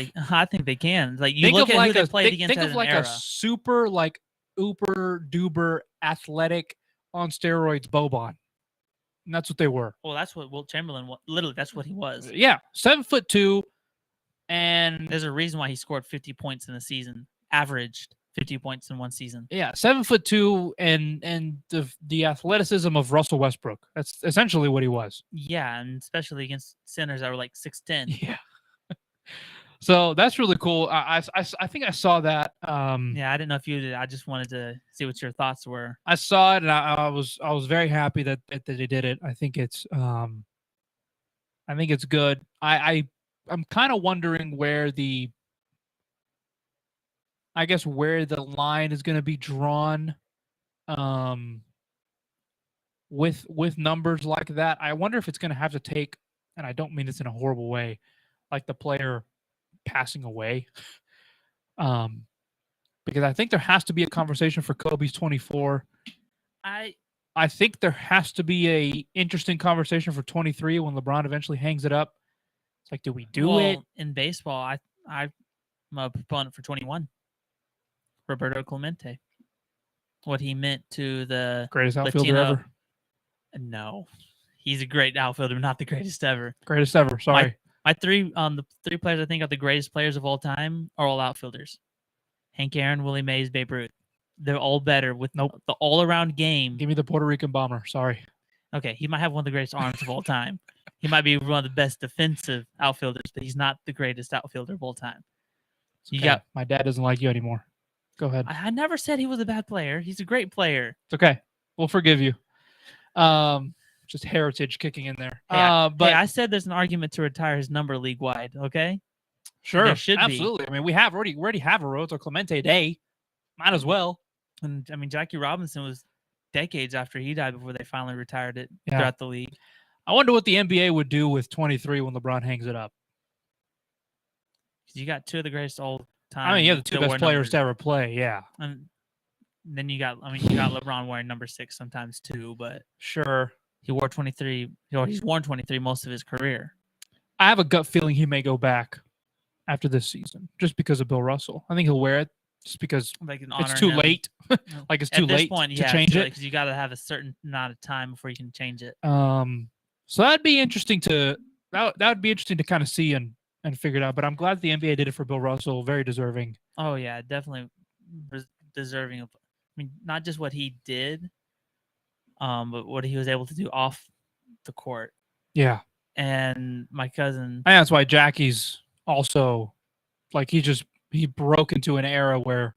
they can. Like you Think look of at like who they a played against think of an like era. a super like uber duper athletic on steroids Boban, and that's what they were. Well, that's what Wilt Chamberlain was. Literally, that's what he was. Yeah, 7'2", and There's a reason why he scored 50 points in a season, averaged 50 points in one season. yeah, 7'2", and the athleticism of Russell Westbrook. That's essentially what he was. Yeah, and especially against centers that were like 6'10". Yeah. So that's really cool. I think I saw that. Yeah, I didn't know if you did. I just wanted to see what your thoughts were. I saw it, and I was very happy that they did it. I think it's good. I'm kind of wondering where the line is going to be drawn with numbers like that. I wonder if it's going to have to take, and I don't mean this in a horrible way, like the player passing away. Because I think there has to be a conversation for Kobe's 24. I think there has to be a interesting conversation for 23 when LeBron eventually hangs it up. It's like, do we do it? In baseball? I'm a proponent for 21. Roberto Clemente. What he meant to the Greatest outfielder Latino- ever. No, he's a great outfielder, not the greatest ever. Greatest ever. Sorry. The three players I think are the greatest players of all time are all outfielders. Hank Aaron, Willie Mays, Babe Ruth. They're all better with the all-around game. Give me the Puerto Rican bomber. Sorry. Okay, he might have one of the greatest arms of all time. He might be one of the best defensive outfielders, but he's not the greatest outfielder of all time. Okay. My dad doesn't like you anymore. Go ahead. I never said he was a bad player. He's a great player. It's okay. We'll forgive you. Just heritage kicking in there. But I said there's an argument to retire his number league-wide, okay? Sure. There should be. Absolutely. I mean, we already have a Roberto Clemente day. Might as well. And I mean, Jackie Robinson was decades after he died before they finally retired it Yeah. throughout the league. I wonder what the NBA would do with 23 when LeBron hangs it up. You got two of the greatest all-time. I mean, you have the two best players to ever play. Yeah. And then you got LeBron wearing number 6 sometimes too, but Sure. he wore 23. He's worn 23 most of his career. I have a gut feeling he may go back after this season just because of Bill Russell. I think he'll wear it just because Like it's too late. Like it's too At this late point, to change it. because you got to have a certain amount of time before you can change it. So that'd be interesting to that would be interesting to kind of see and figure it out. But I'm glad the NBA did it for Bill Russell. Very deserving. Oh yeah, definitely deserving of. I mean, not just what he did, but what he was able to do off the court. Yeah. And my cousin. I think that's why Jackie's also like he broke into an era where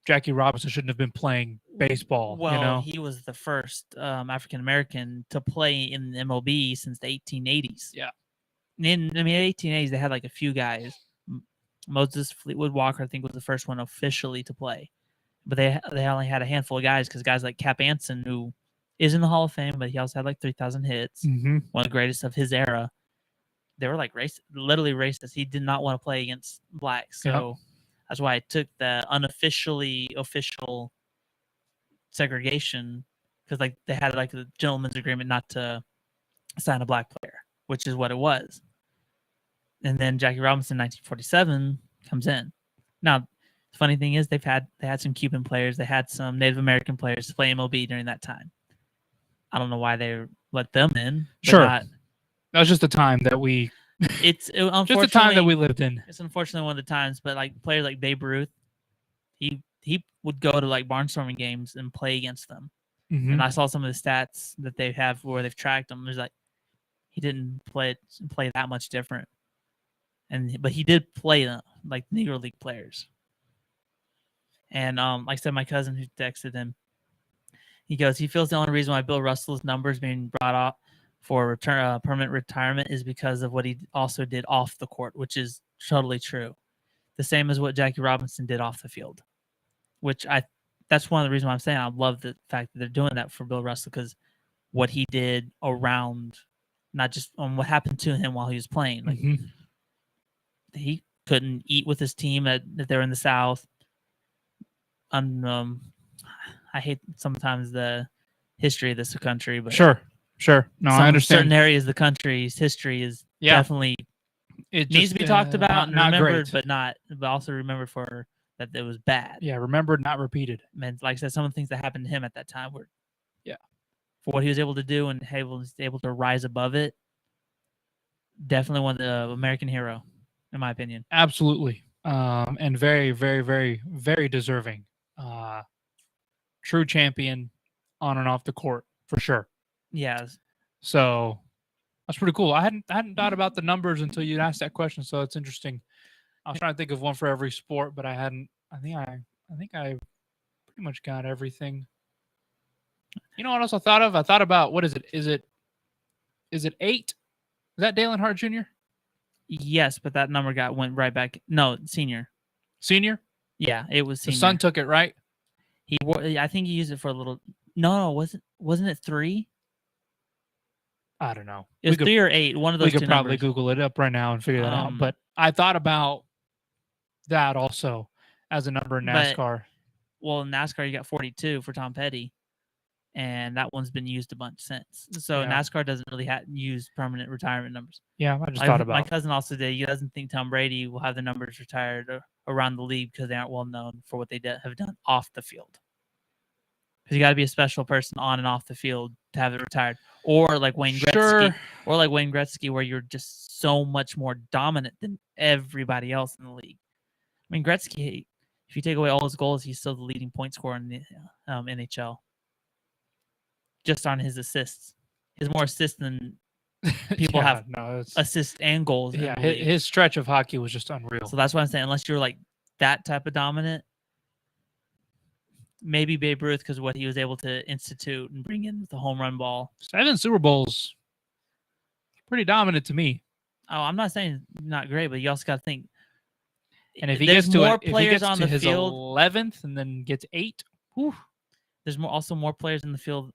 Jackie Robinson shouldn't have been playing baseball. Well, he was the first African American to play in the MLB since the 1880s. Yeah. In the 1880s, they had like a few guys. Moses Fleetwood Walker, I think, was the first one officially to play, but they only had a handful of guys because guys like Cap Anson, who is in the Hall of Fame, but he also had like 3,000 hits, one of the greatest of his era. They were like literally racist. He did not want to play against blacks, so that's why it took the unofficially official segregation, because like they had like the gentleman's agreement not to sign a black player, which is what it was. And then Jackie Robinson, 1947, comes in. Now, the funny thing is they had some Cuban players, they had some Native American players to play MLB during that time. I don't know why they let them in. Sure, that was just the time that we. It's just the time that we lived in. It's unfortunately one of the times, but like players like Babe Ruth, he would go to like barnstorming games and play against them. And I saw some of the stats that they have where they've tracked him. There's like he didn't play that much different. but he did play like Negro League players. And like I said, my cousin who texted him, he goes, he feels the only reason why Bill Russell's numbers being brought up for permanent retirement is because of what he also did off the court, which is totally true. The same as what Jackie Robinson did off the field, that's one of the reasons why I'm saying I love the fact that they're doing that for Bill Russell, because what he did around, not just on what happened to him while he was playing. Like he couldn't eat with his team that they're in the South. I hate sometimes the history of this country, but Sure. No, I understand. Certain areas of the country's history is definitely it needs to be talked about and not remembered, great. but also remembered for that it was bad. Yeah, remembered, not repeated. And like I said, some of the things that happened to him at that time were, for what he was able to do and was able to rise above it. Definitely one of the American hero, in my opinion. Absolutely, and very, very, very, very deserving. True champion on and off the court for sure. Yeah. So that's pretty cool. I hadn't thought about the numbers until you asked that question, so it's interesting. I was trying to think of one for every sport, but I hadn't. I think I pretty much got everything. You know what else I thought of? I thought about, what is it? Is it 8? Is that Dalen Hart Jr.? Yes, but that number went right back. No, senior. Senior? Yeah, it was senior. The son took it, right? I think he used it for a little. No, wasn't it 3? I don't know. It was 3 or 8. One of those. We could probably numbers. Google it up right now and figure that out. But I thought about that also as a number in NASCAR. Well, in NASCAR, you got 42 for Tom Petty, and that one's been used a bunch since. So NASCAR doesn't really use permanent retirement numbers. Yeah, I just thought about my cousin also did. He doesn't think Tom Brady will have the numbers retired around the league because they aren't well known for what they have done off the field. Because you got to be a special person on and off the field to have it retired, or like Wayne Gretzky, where you're just so much more dominant than everybody else in the league. I mean, Gretzky, if you take away all his goals, he's still the leading point scorer in the NHL. Just on his assists, he has more assists than people have. No, assists and goals. Yeah, his stretch of hockey was just unreal. So that's why I'm saying, unless you're like that type of dominant, maybe Babe Ruth, because of what he was able to institute and bring in the home run ball. 7 Super Bowls, pretty dominant to me. Oh, I'm not saying not great, but you also got to think. And if he gets to more players on the his field, 11th and then gets 8, there's also more players in the field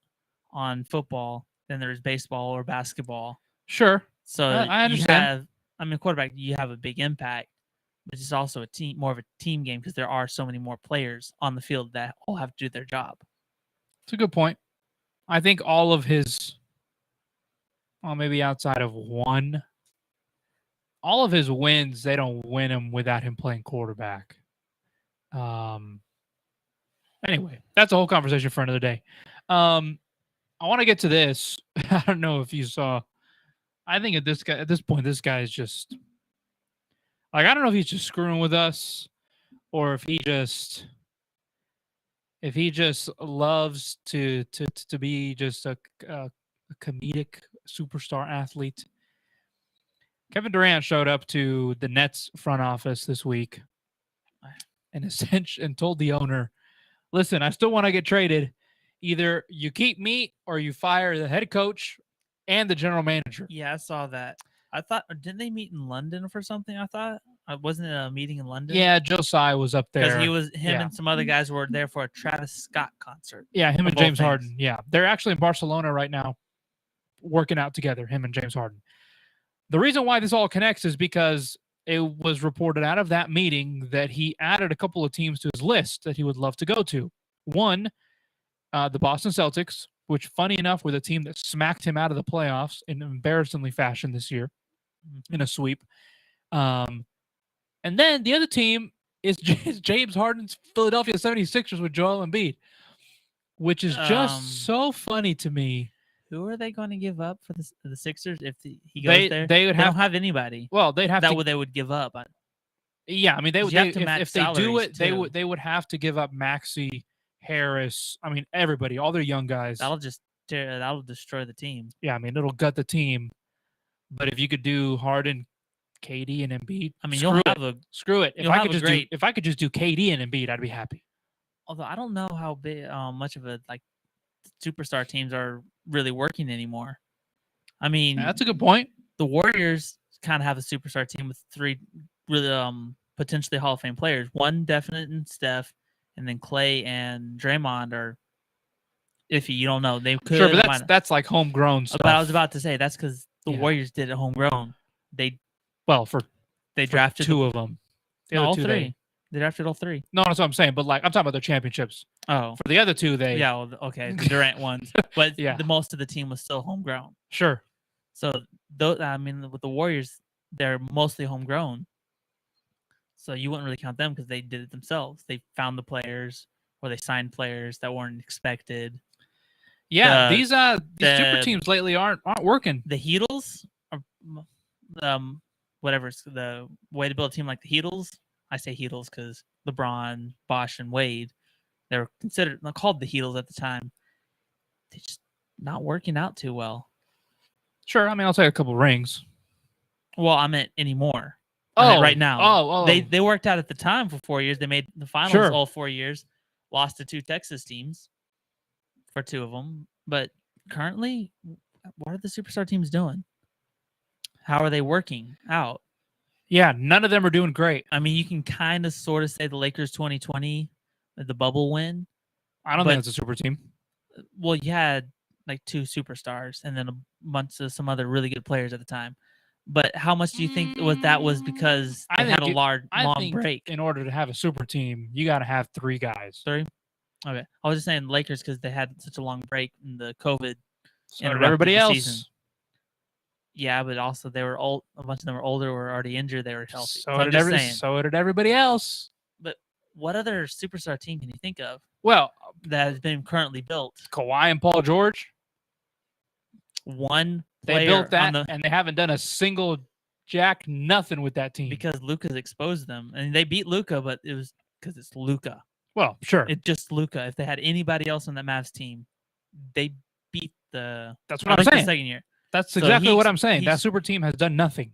on football than there's baseball or basketball. Sure. So I understand. Quarterback, you have a big impact, but it's also more of a team game because there are so many more players on the field that all have to do their job. It's a good point. I think all of his, maybe outside of one, all of his wins, they don't win him without him playing quarterback. Anyway, that's a whole conversation for another day. I want to get to this. I don't know if you saw. I think at this point, this guy is just like, I don't know if he's just screwing with us, or if he just loves to be just a comedic superstar athlete. Kevin Durant showed up to the Nets front office this week and told the owner, "Listen, I still want to get traded. Either you keep me or you fire the head coach and the general manager." Yeah, I saw that. I thought, didn't they meet in London for something? I thought, wasn't it a meeting in London? Yeah, Josiah was up there because him and some other guys were there for a Travis Scott concert. Yeah, him and James Harden. Yeah, they're actually in Barcelona right now, working out together. Him and James Harden. The reason why this all connects is because it was reported out of that meeting that he added a couple of teams to his list that he would love to go to. One, the Boston Celtics, which, funny enough, were the team that smacked him out of the playoffs in embarrassingly fashion this year in a sweep. And then the other team is James Harden's Philadelphia 76ers with Joel Embiid, which is just so funny to me. Who are they going to give up for the Sixers if he goes there? They don't have anybody. Well, they'd have that they would give up. Yeah, I mean, they would if they do it, too. they would have to give up Maxey, Harris. I mean, everybody, all their young guys. That'll destroy the team. Yeah, I mean, it'll gut the team. But if you could do Harden, KD and Embiid. I mean, Screw you'll it. have a. Screw it. If you'll I have could a just great- do, if I could just do KD and Embiid, I'd be happy. Although I don't know how big, much of a superstar teams are really working anymore. I mean, That's a good point. the Warriors kind of have a superstar team with 3 really potentially Hall of Fame players. One definite in Steph, and then Clay and Draymond are iffy. You don't know. They could. Sure, or but might that's like homegrown stuff. But I was about to say that's because the Yeah. Warriors did it homegrown. They for drafted 2 of them. The no, other all 2 3. They drafted all 3. No, that's what I'm saying. But like, I'm talking about their championships. Oh, For the other 2, they yeah. Well, okay, the Durant ones, but Yeah. the most of the team was still homegrown. sure. So those, I mean, with the Warriors, they're mostly homegrown. So you wouldn't really count them because they did it themselves. They found the players or they signed players that weren't expected. Yeah, The- these super the- teams lately aren't working. The Heatles, are, whatever the way to build a team like the Heatles. I say Heatles because LeBron, Bosh, and Wade, they were called the Heatles at the time. They just not working out too well. Sure, I mean, I'll take a couple rings. Well, I meant anymore. I meant right now. Oh, They worked out at the time for 4 years. They made the finals Sure. all 4 years. Lost to 2 Texas teams for 2 of them. But currently, what are the superstar teams doing? How are they working out? yeah, none of them are doing great. I mean, you can kind of sort of say the Lakers 2020, the bubble win. I don't But- think it's a super team. Well, you had like 2 superstars and then a bunch of some other really good players at the time. But how much do you think that was because I they had a think long I think break? in order to have a super team, you got to have 3 guys. 3? Okay. I was just saying Lakers because they had such a long break in the COVID. So did interrupted everybody the else. season. Yeah, but also they were old. A bunch of them were older, were already injured. They were healthy. So I'm did just saying. so did everybody else. But what other superstar team can you think of Well, that has been currently built? Kawhi and Paul George, One they player built that, on the, and they haven't done a single jack nothing with that team. because Luka's exposed them, and they beat Luka, but it was because it's Luka. Well, sure, It's just Luka. If they had anybody else on that Mavs team, they beat the. that's I what I'm think the saying. second year. That's So exactly what he's- I'm saying. That he's- super team has done nothing,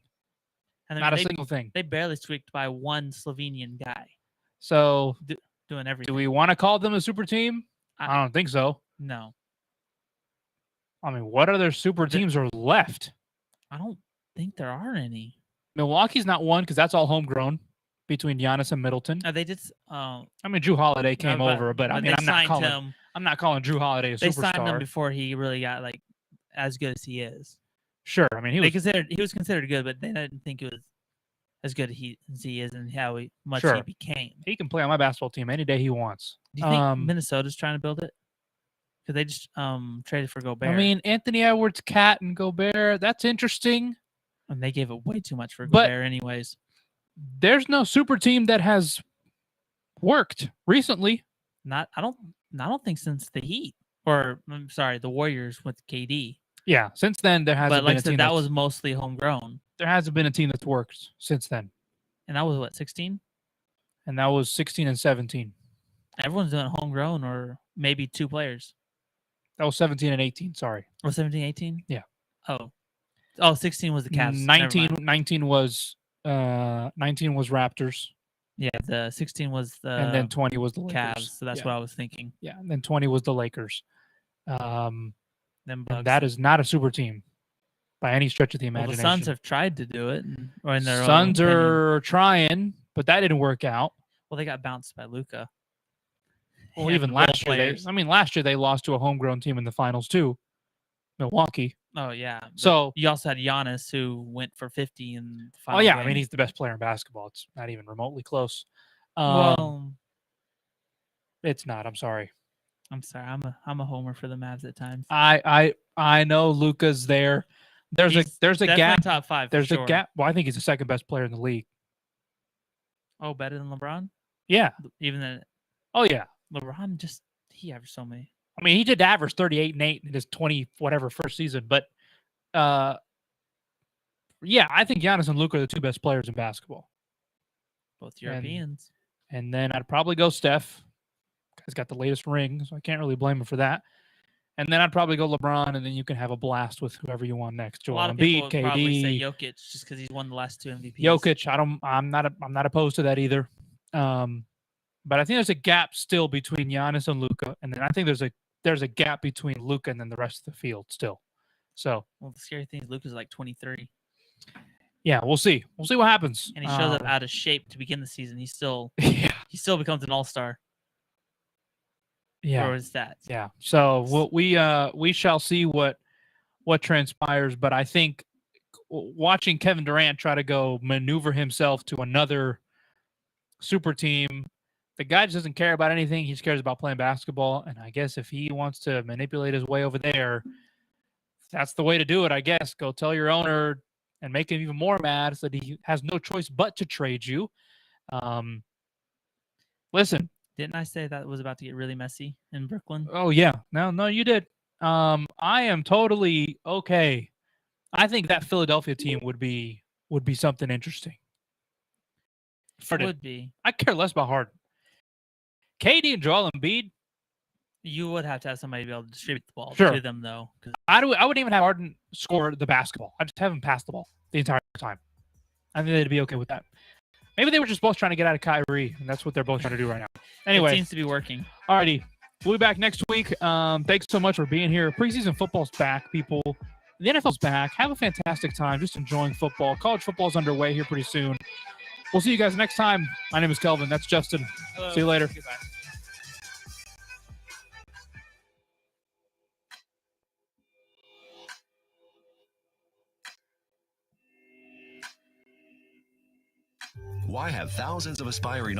And not a they, single thing. they barely squeaked by one Slovenian guy So, doing everything. do we want to call them a super team? I don't think so. No, I mean, what other super teams are left? I don't think there are any. Milwaukee's not one because that's all homegrown between Giannis and Middleton. They did. I mean, Drew Holiday came over, but I mean, they signed him. I'm not calling Drew Holiday a They superstar. signed him before he really got like as good as he is. Sure, I mean, he was He was considered good, but they didn't think it was as good as he is and how much Sure. he became. he can play on my basketball team any day he wants. Do you think Minnesota's trying to build it? Because they just traded for Gobert. I mean, Anthony Edwards, Cat, and Gobert. That's interesting. and they gave it way too much for But- Gobert, anyways. There's no super team that has worked recently. I don't think since the Heat, or I'm sorry, the Warriors with KD. Yeah, since then there hasn't But been like I a team said, that that's- was mostly homegrown, there hasn't been a team that's worked since then, and that was what 16. and that was 16 and 17. Everyone's doing homegrown, or maybe 2 players. That was 17 and 18. Sorry, Or 17, 18? Yeah. Oh, 16 was the Cavs. Never mind. 19 was Raptors, Yeah, the 16 was the and then 20 was the Lakers. Cavs. So that's yeah. what I was thinking. Yeah, and then 20 was the Lakers. Them And Bucks. that is not a super team by any stretch of the well, imagination. the Suns have tried to do it, or in their Suns own opinion. are trying, but that didn't work out. Well, they got bounced by Luka. Well, even last year, last year they lost to a homegrown team in the finals too, Milwaukee. Oh yeah. but So, you also had Giannis who went for 50 in the oh final yeah, I game. mean he's the best player in basketball. It's not even remotely close. well, It's not. I'm sorry. I'm sorry. I'm a homer for the Mavs at times. I know Luka's there. There's He's a Definitely gap. top 5. There's for sure. a gap. Well, I think he's the second best player in the league. Oh, better than LeBron? Yeah. Even then, Oh yeah. LeBron he averaged so many. I mean, he did average 38 and 8 in his 20 whatever first season, but yeah, I think Giannis and Luka are the 2 best players in basketball. Both And- Europeans. And then I'd probably go Steph. He's got the latest ring, so I can't really blame him for that. And then I'd probably go LeBron, and then you can have a blast with whoever you want next. A Joel lot of people Embiid, would probably say KD, Jokic just because he's won the last 2 MVPs. Jokic. I'm not opposed to that either. But I think there's a gap still between Giannis and Luka, and then I think there's a gap between Luka and then the rest of the field still. So, Well, the scary thing is Luka's like 23, yeah, we'll see. We'll see what happens. and he shows up out of shape to begin the season. He still becomes an all-star. Yeah. For his stats. Yeah. So we shall see what transpires. But I think watching Kevin Durant try to go maneuver himself to another super team, the guy just doesn't care about anything. He just cares about playing basketball. And I guess if he wants to manipulate his way over there, that's the way to do it. I guess go tell your owner and make him even more mad so that he has no choice but to trade you. Listen. Didn't I say that was about to get really messy in Brooklyn? Oh, yeah. No, you did. I am totally okay. I think that Philadelphia team would be something interesting. Would be. I care less about Harden. KD and Joel Embiid. You would have to have somebody to be able to distribute the ball Sure. to them, though. I wouldn't even have Harden score the basketball. I'd just have him pass the ball the entire time. I think they'd be okay with that. Maybe they were just both trying to get out of Kyrie, and that's what they're both trying to do right now. Anyway. It seems to be working. Alrighty. We'll be back next week. Thanks so much for being here. Preseason football's back, people. The NFL's back. Have a fantastic time just enjoying football. College football's underway here pretty soon. We'll see you guys next time. My name is Kelvin. That's Justin. Hello. See you later. Goodbye. Why have thousands of aspiring